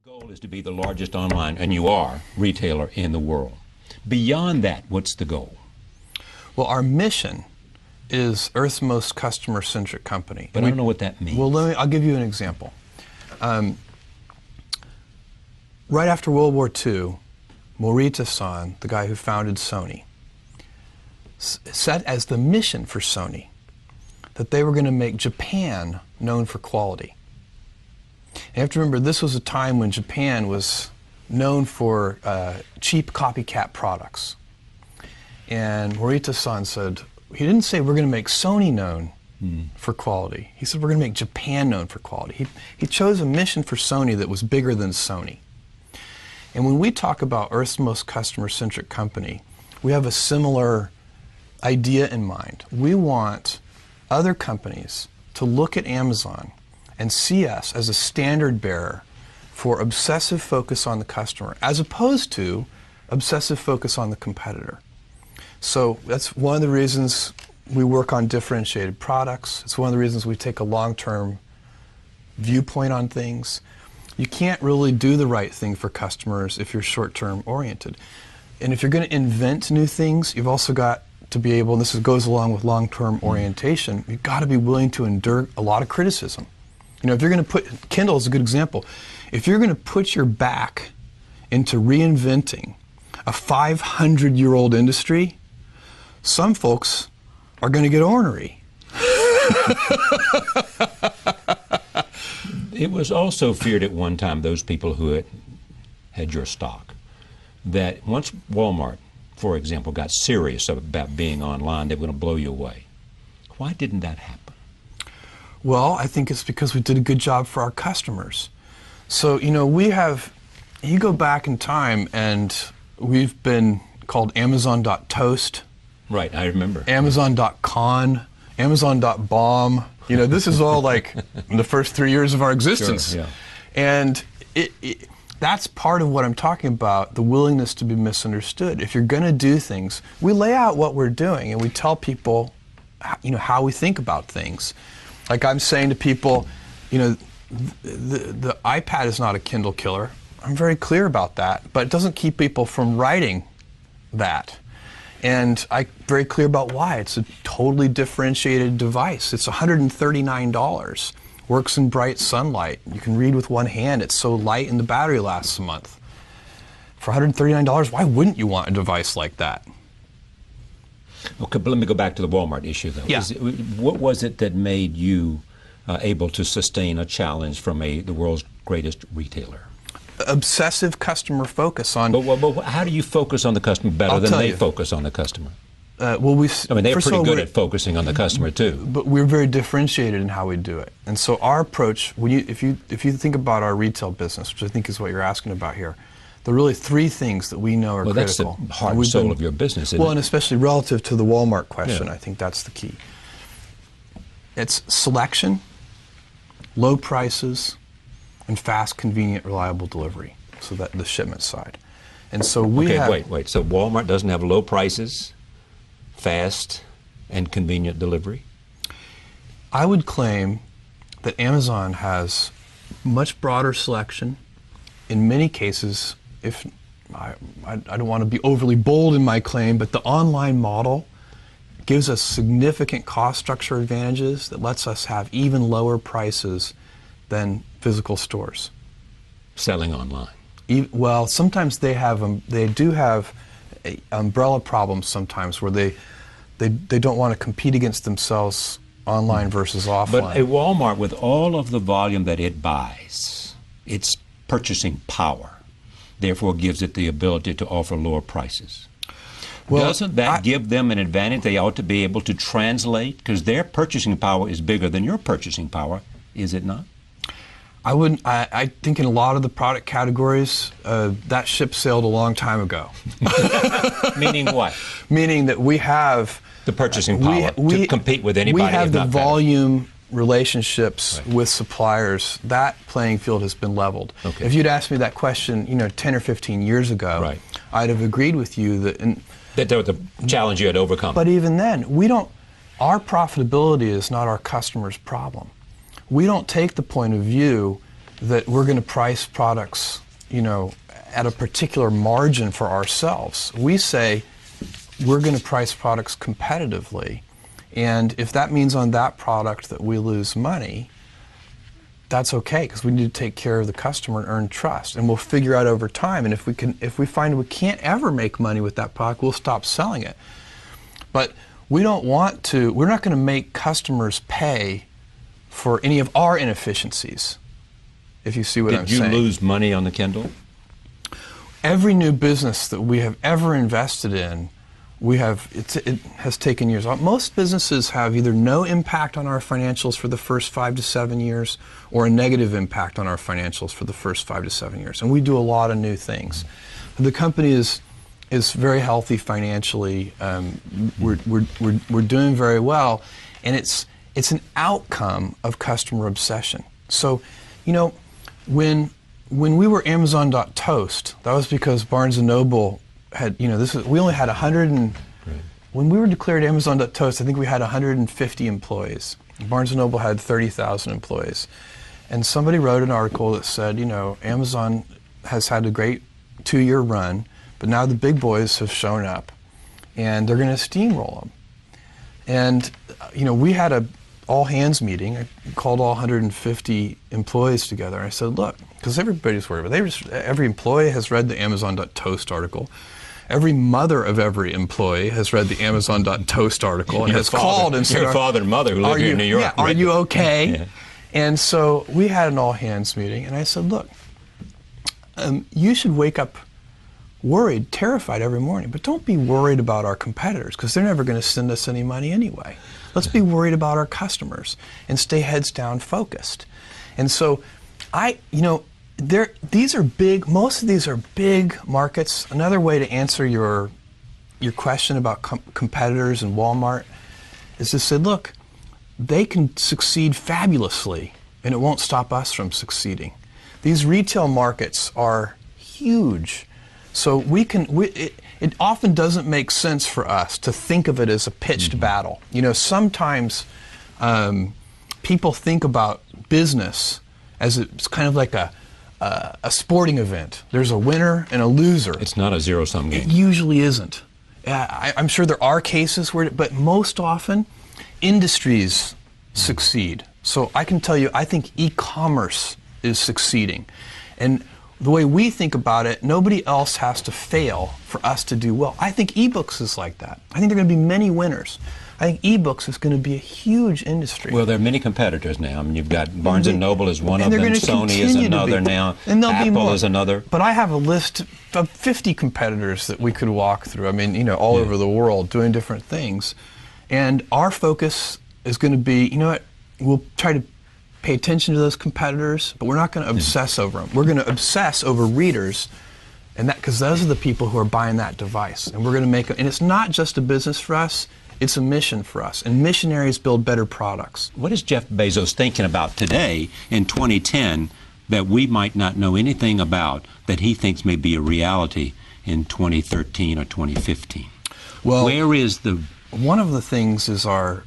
Goal is to be the largest online, and you are, retailer in the world. Beyond that, what's the goal? Well, our mission is Earth's most customer-centric company. But I don't know what that means. Well, I'll give you an example. Right after World War II, Morita-san, the guy who founded Sony, set as the mission for Sony that they were going to make Japan known for quality. You have to remember, this was a time when Japan was known for cheap copycat products. And Morita-san said, he didn't say we're going to make Sony known for quality. He said we're going to make Japan known for quality. He chose a mission for Sony that was bigger than Sony. And when we talk about Earth's most customer-centric company, we have a similar idea in mind. We want other companies to look at Amazon and see us as a standard bearer for obsessive focus on the customer, as opposed to obsessive focus on the competitor. So that's one of the reasons we work on differentiated products. It's one of the reasons we take a long-term viewpoint on things. You can't really do the right thing for customers if you're short-term oriented. And if you're going to invent new things, you've also got to be able, and this goes along with long-term orientation, you've got to be willing to endure a lot of criticism. You know, if you're going to put, Kindle is a good example, if you're going to put your back into reinventing a 500-year-old industry, some folks are going to get ornery. It was also feared at one time, those people who had your stock, that once Walmart, for example, got serious about being online, they were going to blow you away. Why didn't that happen? Well, I think it's because we did a good job for our customers. So, you know, you go back in time and we've been called Amazon.toast. Right, I remember. Amazon.con, Amazon.bomb. You know, this is all like in the first 3 years of our existence. Sure, yeah. And that's part of what I'm talking about, the willingness to be misunderstood. If you're going to do things, we lay out what we're doing and we tell people, you know, how we think about things. Like I'm saying to people, you know, the iPad is not a Kindle killer. I'm very clear about that, but it doesn't keep people from writing that. And I'm very clear about why. It's a totally differentiated device. It's $139. Works in bright sunlight. You can read with one hand. It's so light and the battery lasts a month. For $139, why wouldn't you want a device like that? Okay, but let me go back to the Walmart issue, though. Yeah. What was it that made you able to sustain a challenge from the world's greatest retailer? Obsessive customer focus on... But how do you focus on the customer better than they focus on the customer? Well, I mean, they're pretty good at focusing on the customer, too. But we're very differentiated in how we do it. And so our approach, if you think about our retail business, which I think is what you're asking about here, there are really three things that we know are critical. Well, that's the heart and soul of your business, isn't it? Well, and especially relative to the Walmart question, yeah. I think that's the key. It's selection, low prices, and fast, convenient, reliable delivery. So that the shipment side. And so we have... wait. So Walmart doesn't have low prices, fast, and convenient delivery? I would claim that Amazon has much broader selection. In many cases, if I don't want to be overly bold in my claim, but the online model gives us significant cost structure advantages that lets us have even lower prices than physical stores. Selling online? Well, sometimes they do have umbrella problems sometimes where they don't want to compete against themselves online versus offline. But a Walmart, with all of the volume that it buys, its purchasing power, therefore gives it the ability to offer lower prices. Well, doesn't that give them an advantage they ought to be able to translate? Because their purchasing power is bigger than your purchasing power, is it not? I wouldn't. I think in a lot of the product categories, that ship sailed a long time ago. Meaning what? Meaning that we have the purchasing power to compete with anybody. We have the volume better. Relationships with suppliers. That playing field has been leveled. Okay. If you'd asked me that question, 10 or 15 years ago, I'd have agreed with you that that was the challenge you had to overcome. But even then, our profitability is not our customer's problem. We don't take the point of view that we're going to price products, you know, at a particular margin for ourselves. We say we're going to price products competitively, and if that means on that product that we lose money, that's okay, because we need to take care of the customer and earn trust, and we'll figure out over time. And if we find we can't ever make money with that product, we'll stop selling it. But we don't want to. We're not going to make customers pay for any of our inefficiencies. If you see what I'm saying. Did you lose money on the Kindle? Every new business that we have ever invested in, it has taken years. Most businesses have either no impact on our financials for the first 5 to 7 years, or a negative impact on our financials for the first 5 to 7 years. And we do a lot of new things. The company is very healthy financially. We're doing very well, and it's an outcome of customer obsession. So, you know, when we were Amazon.Toast, that was because Barnes & Noble had, you know, we only had 100 and, when we were declared Amazon.Toast, I think we had 150 employees. Barnes & Noble had 30,000 employees. And somebody wrote an article that said, you know, Amazon has had a great 2-year run, but now the big boys have shown up, and they're going to steamroll them. And, you know, we had a all-hands meeting. I called all 150 employees together. I said, look, because everybody's worried about it. Every employee has read the Amazon.Toast article. Every mother of every employee has read the Amazon.Toast article and has called and said, your father and mother who live here in New York. Yeah, are you okay? Yeah. And so we had an all-hands meeting, and I said, look, you should wake up worried, terrified every morning, but don't be worried about our competitors, because they're never going to send us any money anyway. Let's be worried about our customers and stay heads down focused. And so you know, these are big, most of these are big markets. Another way to answer your question about competitors and Walmart is to say, look, they can succeed fabulously, and it won't stop us from succeeding. These retail markets are huge. So it often doesn't make sense for us to think of it as a pitched battle. You know, sometimes people think about business as it's kind of like a sporting event. There's a winner and a loser. It's not a zero-sum game. It usually isn't. I'm sure there are cases where, but most often, industries succeed. So I can tell you, I think e-commerce is succeeding. And the way we think about it, nobody else has to fail for us to do well. I think ebooks is like that. I think there are going to be many winners. I think ebooks is going to be a huge industry. Well, there are many competitors now. I mean, you've got Barnes & Noble is one of them, Sony is another now, and Apple is another. But I have a list of 50 competitors that we could walk through. I mean, you know, all over the world doing different things. And our focus is going to be, you know what, we'll try to pay attention to those competitors, but we're not going to obsess over them. We're going to obsess over readers, and that, because those are the people who are buying that device. And we're going to make it, and it's not just a business for us, it's a mission for us. And missionaries build better products. What is Jeff Bezos thinking about today in 2010 that we might not know anything about that he thinks may be a reality in 2013 or 2015? Well, where is one of the things is the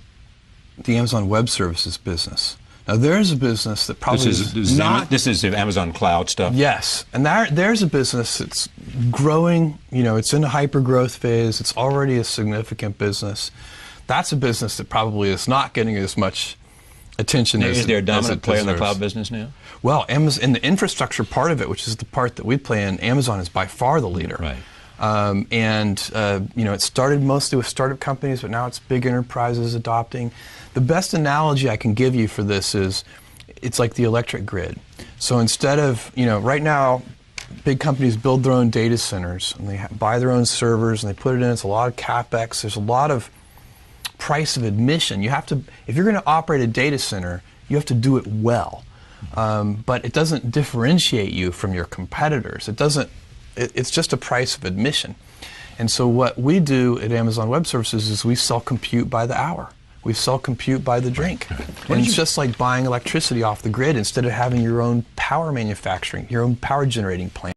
Amazon Web Services business. Now there's a business that probably this is Amazon Cloud stuff. Yes, and there's a business that's growing. You know, it's in a hyper growth phase. It's already a significant business. That's a business that probably is not getting as much attention as it deserves. Is there a dominant player in the cloud business now? Well, Amazon, in the infrastructure part of it, which is the part that we play in, Amazon is by far the leader. Right. You know, it started mostly with startup companies, but now it's big enterprises adopting. The best analogy I can give you for this is, it's like the electric grid. So instead of, you know, right now, big companies build their own data centers, and they buy their own servers, and they put it in. It's a lot of CapEx. There's a lot of price of admission. You have to, if you're going to operate a data center, you have to do it well. But it doesn't differentiate you from your competitors. It doesn't. It's just a price of admission. And so what we do at Amazon Web Services is we sell compute by the hour. We sell compute by the drink. And it's just like buying electricity off the grid instead of having your own power manufacturing, your own power generating plant.